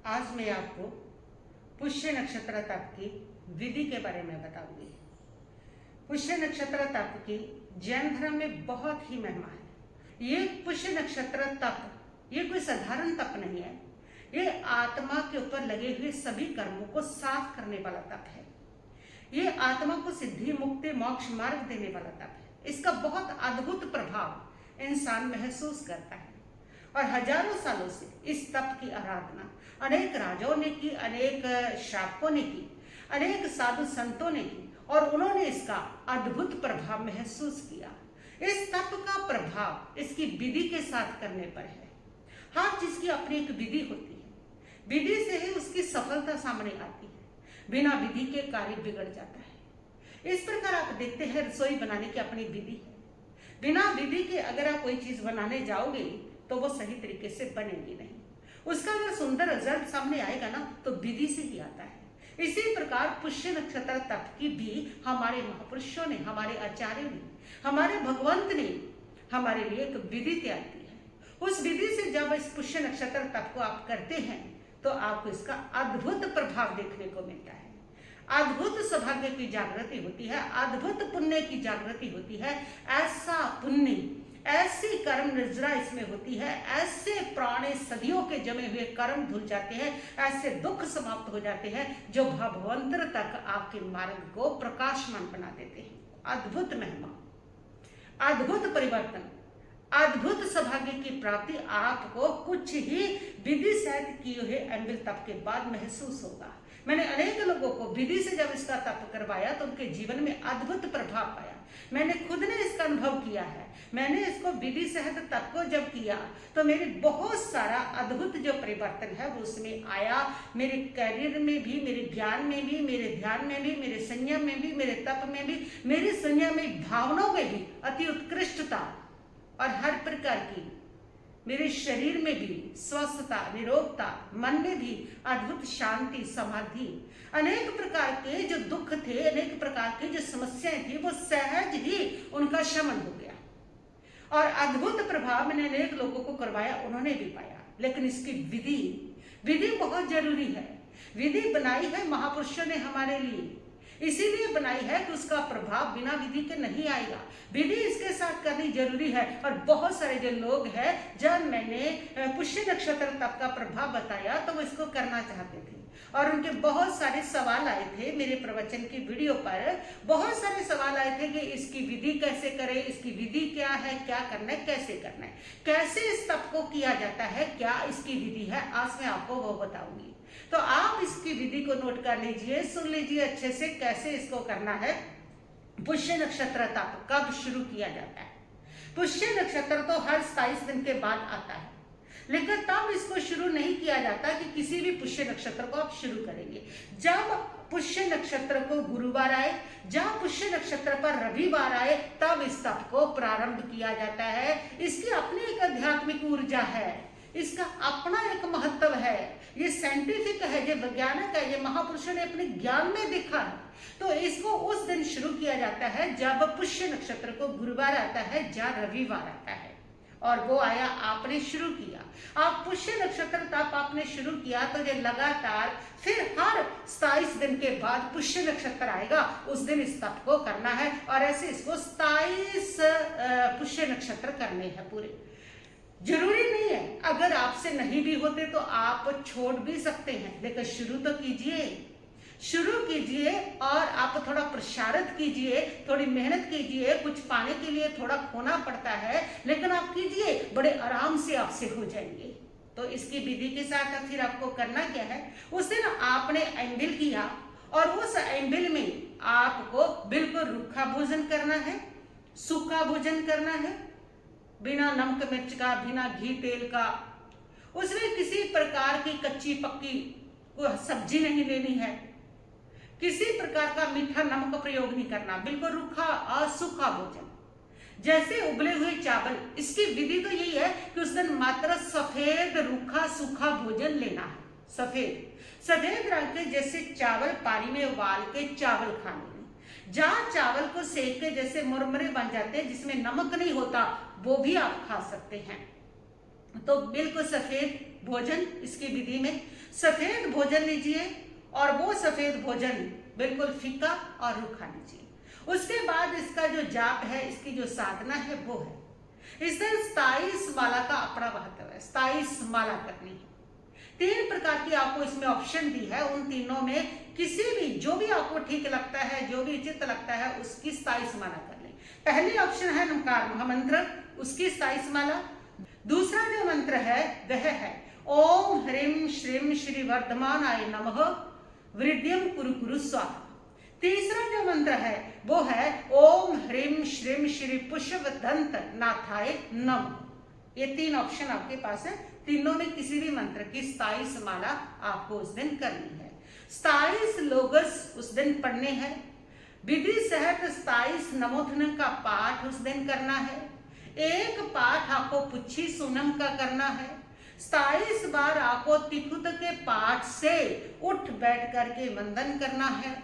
आज मैं आपको पुष्य नक्षत्र तप की विधि के बारे में बताऊंगी। पुष्य नक्षत्र तप की जैन धर्म में बहुत ही महिमा है। ये पुष्य नक्षत्र तप ये कोई साधारण तप नहीं है। ये आत्मा के ऊपर लगे हुए सभी कर्मों को साफ करने वाला तप है। ये आत्मा को सिद्धि मुक्ति मोक्ष मार्ग देने वाला तप है। इसका बहुत अद्भुत प्रभाव इंसान महसूस करता है और हजारों सालों से इस तप की आराधना अनेक राजाओं ने की, अनेक शासकों ने की, अनेक साधु संतों ने की और उन्होंने इसका अद्भुत प्रभाव महसूस किया। इस तप का प्रभाव इसकी विधि के साथ करने पर है। हर चीज की अपनी एक विधि होती है। विधि से ही उसकी सफलता सामने आती है। बिना विधि के कार्य बिगड़ जाता है। इस प्रकार आप देखते हैं रसोई बनाने की अपनी विधि है। बिना विधि के अगर आप कोई चीज बनाने जाओगे तो वो सही तरीके से बनेगी नहीं। उसका अगर सुंदर रिजल्ट सामने आएगा ना तो विधि से ही आता है। इसी प्रकार पुष्य नक्षत्र तप की भी हमारे महापुरुषों ने, हमारे आचार्यों ने, हमारे भगवंत ने हमारे लिए एक विधि तैयार की है। उस विधि से जब इस पुष्य नक्षत्र तप को आप करते हैं तो आपको इसका अद्भुत प्रभाव देखने को मिलता है। अद्भुत सौभाग्य की जागृति होती है, अद्भुत पुण्य की जागृति होती है। ऐसा पुण्य, ऐसी कर्म निर्जरा इसमें होती है, ऐसे पुराने सदियों के जमे हुए कर्म धुल जाते हैं, ऐसे दुख समाप्त हो जाते हैं जो भवंतर तक आपके मार्ग को प्रकाशमान बना देते हैं। अद्भुत महिमा, अद्भुत परिवर्तन, अद्भुत सौभाग्य की प्राप्ति आपको कुछ ही विधि सहित किए हुए एम्बिल तप के बाद महसूस होगा। मैंने अनेक लोगों को विधि से जब इसका तप करवाया तो उनके जीवन में अद्भुत प्रभाव पाया। मैंने खुद ने इसका अनुभव किया है। मैंने इसको विधि सहित तप को जब किया तो मेरे बहुत सारा अद्भुत जो परिवर्तन है वो उसमें आया। मेरे करियर में भी, मेरे ज्ञान में भी, मेरे ध्यान में भी, मेरे संयम में भी, मेरे तप में भी, मेरे संयमिक भावनाओं में भी अति उत्कृष्टता और हर प्रकार की, मेरे शरीर में भी स्वस्थता, निरोगता, मन में भी अद्भुत शांति, समाधि, अनेक प्रकार के जो दुख थे, अनेक प्रकार की जो समस्याएं थी वो सहज ही उनका शमन हो गया। और अद्भुत प्रभाव मैंने अनेक लोगों को करवाया, उन्होंने भी पाया। लेकिन इसकी विधि बहुत जरूरी है। विधि बनाई है महापुरुषों ने हमारे लिए, इसीलिए बनाई है कि उसका प्रभाव बिना विधि के नहीं आएगा। विधि इसके साथ करनी जरूरी है। और बहुत सारे जो लोग हैं, जब मैंने पुष्य नक्षत्र तप का प्रभाव बताया तो वो इसको करना चाहते थे और उनके बहुत सारे सवाल आए थे मेरे प्रवचन की वीडियो पर। बहुत सारे सवाल आए थे कि इसकी विधि कैसे करें, इसकी विधि क्या है, क्या करना है, कैसे करना है, कैसे इस तप को किया जाता है, क्या इसकी विधि है। आज मैं आपको वो बताऊंगी। तो आप इसकी विधि को नोट कर लीजिए, सुन लीजिए अच्छे से कैसे इसको करना है। पुष्य नक्षत्र तप कब शुरू किया जाता है? पुष्य नक्षत्र तो हर 27 दिन के बाद आता है, लेकिन तब इसको शुरू नहीं किया जाता कि किसी भी पुष्य नक्षत्र को आप शुरू करेंगे। जब पुष्य नक्षत्र को गुरुवार आए, जब पुष्य नक्षत्र पर रविवार आए, तब इस तप को प्रारंभ किया जाता है। इसकी अपनी एक आध्यात्मिक ऊर्जा है, इसका अपना एक महत्व है। ये साइंटिफिक है, ये वैज्ञानिक है, ये महापुरुषों ने अपने ज्ञान में देखा है। तो इसको उस दिन शुरू किया जाता है जब पुष्य नक्षत्र को गुरुवार आता है या रविवार आता है। और वो आया, आपने शुरू किया, आप पुष्य नक्षत्र तप आपने शुरू किया तो ये लगातार फिर हर 27 दिन के बाद पुष्य नक्षत्र आएगा, उस दिन इस तप को करना है। और ऐसे इसको 27 पुष्य नक्षत्र करने हैं पूरे। जरूरी नहीं है, अगर आपसे नहीं भी होते तो आप छोड़ भी सकते हैं, लेकिन शुरू तो कीजिए, शुरू कीजिए और आप थोड़ा प्रसारित कीजिए, थोड़ी मेहनत कीजिए। कुछ पाने के लिए थोड़ा खोना पड़ता है, लेकिन आप कीजिए, बड़े आराम से आपसे हो जाएंगे। तो इसकी विधि के साथ फिर आपको करना क्या है? उस दिन आपने एम्बिल किया और उस एम्बिल में आपको बिल्कुल रूखा भोजन करना है, सूखा भोजन करना है, बिना नमक मिर्च का, बिना घी तेल का। उसमें किसी प्रकार की कच्ची पक्की सब्जी नहीं लेनी है, किसी प्रकार का मीठा नमक का प्रयोग नहीं करना, बिल्कुल रूखा और सूखा भोजन, जैसे उबले हुए चावल। इसकी विधि तो यही है कि उस दिन मात्र सफेद रूखा सूखा भोजन लेना है। सफेद रंग के जैसे चावल पानी में उबाल के चावल खाने, जहाँ चावल को सेक के जैसे मुरमुरे बन जाते हैं जिसमें नमक नहीं होता, वो भी आप खा सकते हैं। तो बिल्कुल सफेद भोजन इसकी विधि में, सफेद भोजन लीजिए और वो सफेद भोजन बिल्कुल फीका और रूखा लीजिए। उसके बाद इसका जो जाप है, इसकी जो साधना है वो है, इस दिन 27 माला का अपना महत्व है। 27 माला करनी है। 3 प्रकार की आपको इसमें ऑप्शन दी है, उन तीनों में किसी भी जो भी आपको ठीक लगता है, जो भी उचित लगता है, उसकी 27 माला कर लें। पहली ऑप्शन है नमकार महामंत्र, उसकी 27 माला। दूसरा जो मंत्र है वह है ओम ह्रीं श्रीं श्री वर्धमानाय नमः वृद्धियं कुरु कुरु स्वाहा। तीसरा जो मंत्र है वो है ओम ह्रीं श्रीं श्री पुष्पदंत नाथाय नमः। ये 3 ऑप्शन आपके पास है। तीनों में किसी भी मंत्र की 27 माला आपको उस दिन करनी है। 27 लोगस उस दिन पढ़ने हैं। विधि सहित 27 नमोधन का पाठ उस दिन करना है। एक पाठ आपको पुच्छी सुनम का करना है। 27 बार आपको तिकुत के पाठ से उठ बैठ करके वंदन करना है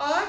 और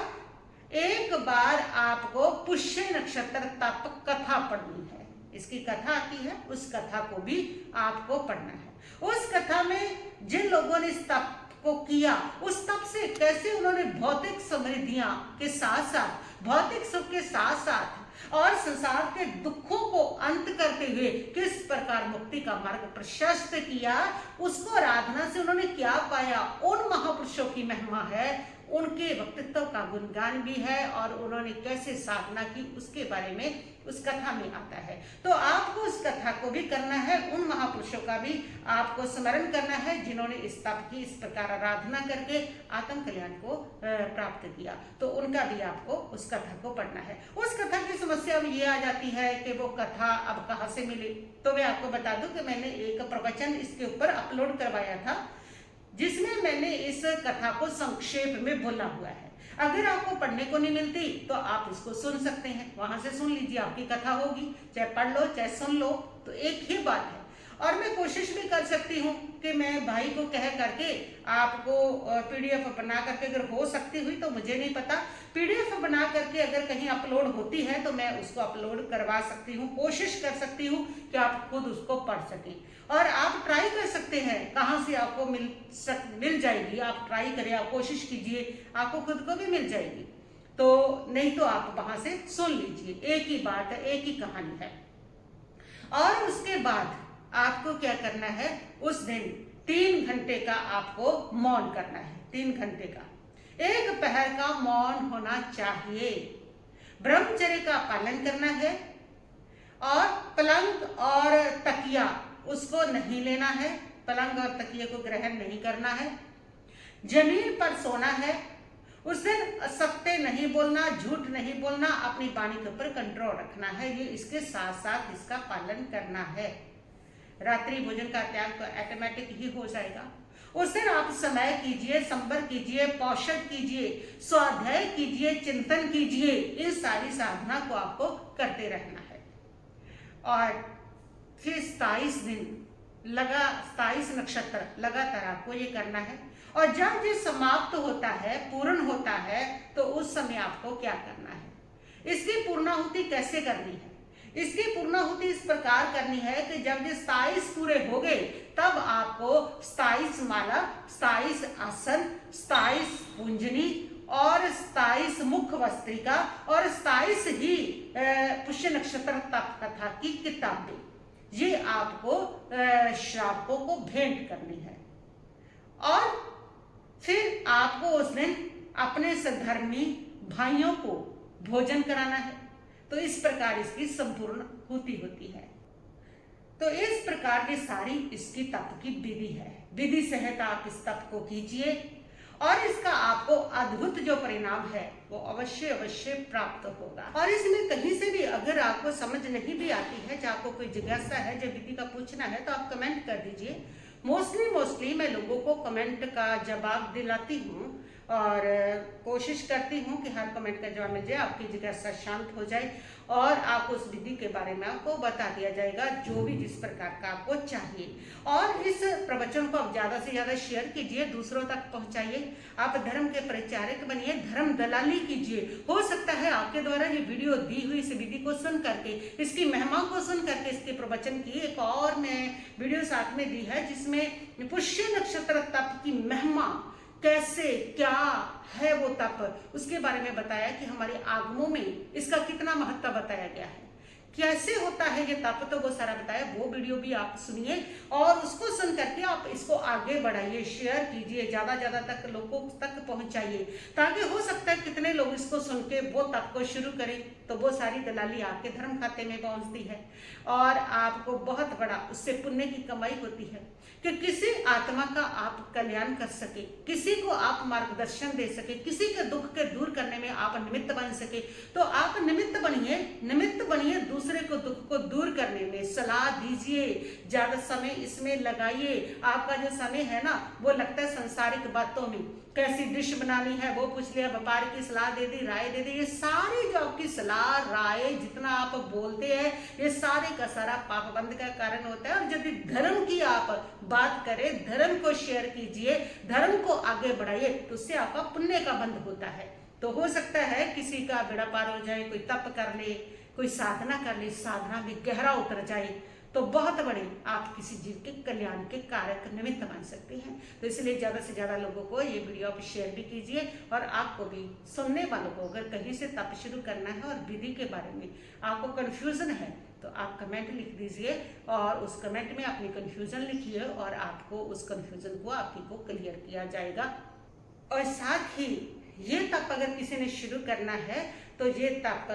एक बार आपको पुष्य नक्षत्र तप कथा पढ़नी है। इसकी कथा आती है, उस कथा को भी आपको पढ़ना है। उस कथा में जिन लोगों ने इस तप को किया, उस तप से कैसे उन्होंने भौतिक समृद्धियां के साथ साथ, भौतिक सुख के साथ साथ और संसार के दुखों को अंत करते हुए किस प्रकार मुक्ति का मार्ग प्रशस्त किया, उसको आराधना से उन्होंने क्या पाया, उन महापुरुषों की महिमा है, उनके व्यक्तित्व का गुणगान भी है और उन्होंने कैसे साधना की उसके बारे में उस कथा में आता है। तो आपको उस कथा को भी करना है, उन महापुरुषों का भी आपको स्मरण करना है जिन्होंने इस तप की इस प्रकार आराधना करके आत्म कल्याण को प्राप्त किया। तो उनका भी आपको उस कथा को पढ़ना है। उस कथा की समस्या में ये आ जाती है कि वो कथा अब कहाँ से मिले। तो मैं आपको बता दूं कि मैंने एक प्रवचन इसके ऊपर अपलोड करवाया था जिसमें मैंने इस कथा को संक्षेप में बोला हुआ है। अगर आपको पढ़ने को नहीं मिलती तो आप इसको सुन सकते हैं, वहां से सुन लीजिए, आपकी कथा होगी, चाहे पढ़ लो चाहे सुन लो, तो एक ही बात है। और मैं कोशिश भी कर सकती हूँ कि मैं भाई को कह करके आपको PDF बना करके, अगर हो सकती हुई तो मुझे नहीं पता, PDF बना करके अगर कहीं अपलोड होती है तो मैं उसको अपलोड करवा सकती हूँ। कोशिश कर सकती हूँ कि आप खुद उसको पढ़ सकें और आप ट्राई कर सकते हैं कहाँ से आपको मिल जाएगी। आप ट्राई करें, आप कोशिश कीजिए, आपको खुद को भी मिल जाएगी। तो नहीं तो आप वहां से सुन लीजिए, एक ही बात है, एक ही कहानी है। और उसके बाद आपको क्या करना है, उस दिन 3 घंटे का आपको मौन करना है। 3 घंटे का, 1 पहर का मौन होना चाहिए। ब्रह्मचर्य का पालन करना है और पलंग और तकिया उसको नहीं लेना है, पलंग और तकिए को ग्रहण नहीं करना है। जमीन पर सोना है। उस दिन सत्य नहीं बोलना, झूठ नहीं बोलना, अपनी वाणी के ऊपर कंट्रोल रखना है। ये इसके साथ साथ इसका पालन करना है। रात्रि भोजन का त्याग तो ऑटोमेटिक ही हो जाएगा। उस दिन आप समय कीजिए, संबर कीजिए, पौषध कीजिए, स्वाध्याय कीजिए, चिंतन कीजिए। इन सारी साधना को आपको करते रहना है और फिर 27 दिन 27 नक्षत्र लगातार आपको ये करना है। और जब ये समाप्त होता है, पूर्ण होता है, तो उस समय आपको क्या करना है, इसकी पूर्णाहुति कैसे करनी है। इसकी पूर्णाहुति इस प्रकार करनी है कि जब ये 27 पूरे हो गए तब आपको 27 माला, 27 आसन, 27 पूंजनी और 27 मुख वस्त्रिका और 27 ही पुष्य नक्षत्र तप कथा की किताबें, ये आपको श्रावकों को भेंट करनी है। और फिर आपको उस दिन अपने सधर्मी भाइयों को भोजन कराना है। तो इस प्रकार इसकी संपूर्ण हुति होती है। तो इस प्रकार की सारी इसकी तप की विधि है। विधि सहित आप इस तप को कीजिए और इसका आपको अद्भुत जो परिणाम है वो अवश्य अवश्य प्राप्त होगा। और इसमें कहीं से भी अगर आपको समझ नहीं भी आती है, चाहे आपको कोई जिज्ञासा है, जब विधि का पूछना है तो आप कमेंट कर दीजिए। मोस्टली मैं लोगों को कमेंट का जवाब दिलाती हूँ और कोशिश करती हूँ कि हर कमेंट का जवाब मिल जाए, आपकी जिज्ञासा शांत हो जाए और आपको उस विधि के बारे में आपको बता दिया जाएगा जो भी जिस प्रकार का आपको चाहिए। और इस प्रवचन को आप ज़्यादा से ज़्यादा शेयर कीजिए, दूसरों तक पहुंचाइए। आप धर्म के प्रचारक बनिए, धर्म दलाली कीजिए। हो सकता है आपके द्वारा ये वीडियो दी हुई इस विधि को सुन करके, इसकी महिमा को सुन करके, इसके प्रवचन की एक और मैं वीडियो साथ में दी है जिसमें पुष्य नक्षत्र तप की महिमा कैसे क्या है वो तप, उसके बारे में बताया कि हमारे आगमों में इसका कितना महत्व बताया गया है, कैसे होता है ये तप, तो वो सारा बताया। वो वीडियो भी आप सुनिए और उसको सुन करके आप इसको आगे बढ़ाइए, शेयर कीजिए, ज्यादा ज्यादा तक लोगों तक पहुंचाइए, ताकि हो सकता है कितने लोग इसको सुन के वो तप को शुरू करें तो वो सारी दलाली आपके धर्म खाते में पहुंचती है और आपको बहुत बड़ा उससे पुण्य की कमाई होती है कि किसी आत्मा का आप कल्याण कर सके, किसी को आप मार्गदर्शन दे सके, किसी के दुख के दूर करने में आप निमित्त बन सके। तो आप निमित्त बनिए दूसरे को दुख को दूर करने में, सलाह दीजिए, ज्यादा समय इसमें लगाइए। आपका जो समय है ना वो लगता है संसारिक बातों में, कैसी डिश बनानी है वो पूछ लिया, व्यापार की सलाह दे दी, राय दे दी, ये सारी जो आपकी सलाह राय जितना आप बोलते हैं ये सारे का सारा पापबंद का कारण होता है। और यदि धर्म की आप बात करें, धर्म को शेयर कीजिए, धर्म को आगे बढ़ाइए तो उससे आपका पुण्य का बंध होता है। तो हो सकता है किसी का बेड़ा पार हो जाए, कोई तप कर ले, कोई साधना कर ले, साधना में गहरा उतर जाए तो बहुत बड़े आप किसी जीव के कल्याण के कारक निमित्त बन सकते हैं। तो इसलिए ज्यादा से ज्यादा लोगों को ये वीडियो आप शेयर भी कीजिए और आपको भी, सुनने वालों को, अगर कहीं से तप शुरू करना है और विधि के बारे में आपको कंफ्यूजन है तो आप कमेंट लिख दीजिए और उस कमेंट में अपनी कंफ्यूजन लिखिए और आपको उस कंफ्यूजन को आपकी को क्लियर किया जाएगा। और साथ ही ये तप अगर किसी ने शुरू करना है तो ये तप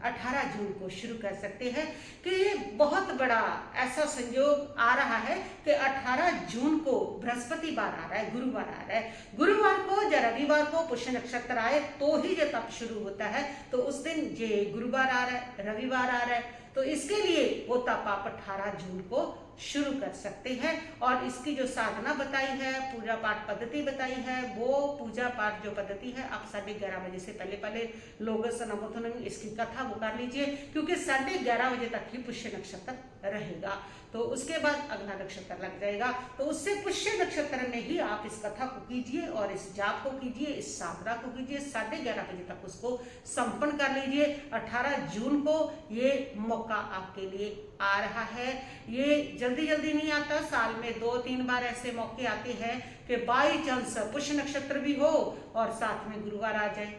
18 जून को शुरू कर सकते हैं कि ये बहुत बड़ा ऐसा संयोग आ रहा है कि 18 जून को बृहस्पतिवार आ रहा है, गुरुवार आ रहा है। गुरुवार को या रविवार को पुष्य नक्षत्र आए तो ही ये तप शुरू होता है। तो उस दिन ये गुरुवार आ रहा है, रविवार आ रहा है, तो इसके लिए वो तप आप 18 जून को शुरू कर सकते हैं। और इसकी जो साधना बताई है, पूजा पाठ पद्धति बताई है, वो पूजा पाठ जो पद्धति है आप 11:30 बजे से पहले लोग सनामुथन इसकी कथा वो कर लीजिए, क्योंकि 11:30 बजे तक ही पुष्य नक्षत्र रहेगा। तो उसके बाद अगला नक्षत्र लग जाएगा। तो उससे पुष्य नक्षत्र में ही आप इस कथा को कीजिए और इस जाप को कीजिए, इस साधना को कीजिए, 11:30 बजे तक उसको संपन्न कर लीजिए। 18 जून को ये मौका आपके लिए आ रहा है। ये जल्दी जल्दी नहीं आता, साल में 2-3 बार ऐसे मौके आते हैं कि बाई चांस पुष्य नक्षत्र भी हो और साथ में गुरुवार आ जाए,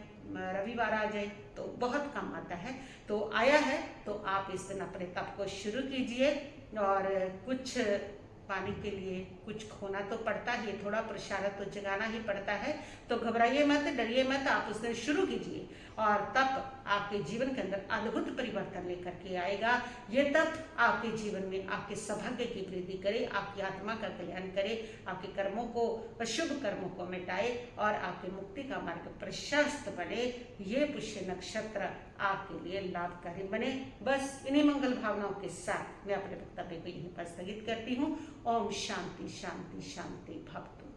रविवार आ जाए, तो बहुत कम आता है। तो आया है तो आप इस दिन अपने तप को शुरू कीजिए। और कुछ पाने के लिए कुछ खोना तो पड़ता ही, थोड़ा प्रसाद तो जगाना ही पड़ता है। तो घबराइए मत, डरिए मत, आप उस दिन शुरू कीजिए और तप आपके जीवन के अंदर अद्भुत परिवर्तन लेकर के आएगा। ये तप आपके जीवन में आपके सौभाग्य की वृद्धि करे, आपकी आत्मा का कल्याण करे, आपके कर्मों को, अशुभ कर्मों को मिटाए और आपके मुक्ति का मार्ग प्रशस्त बने। ये पुष्य नक्षत्र आपके लिए लाभकारी बने। बस इन्हीं मंगल भावनाओं के साथ मैं अपने वक्तव्य को यहीं पर स्थगित करती हूँ। ओम शांति शांति शांति भवतु।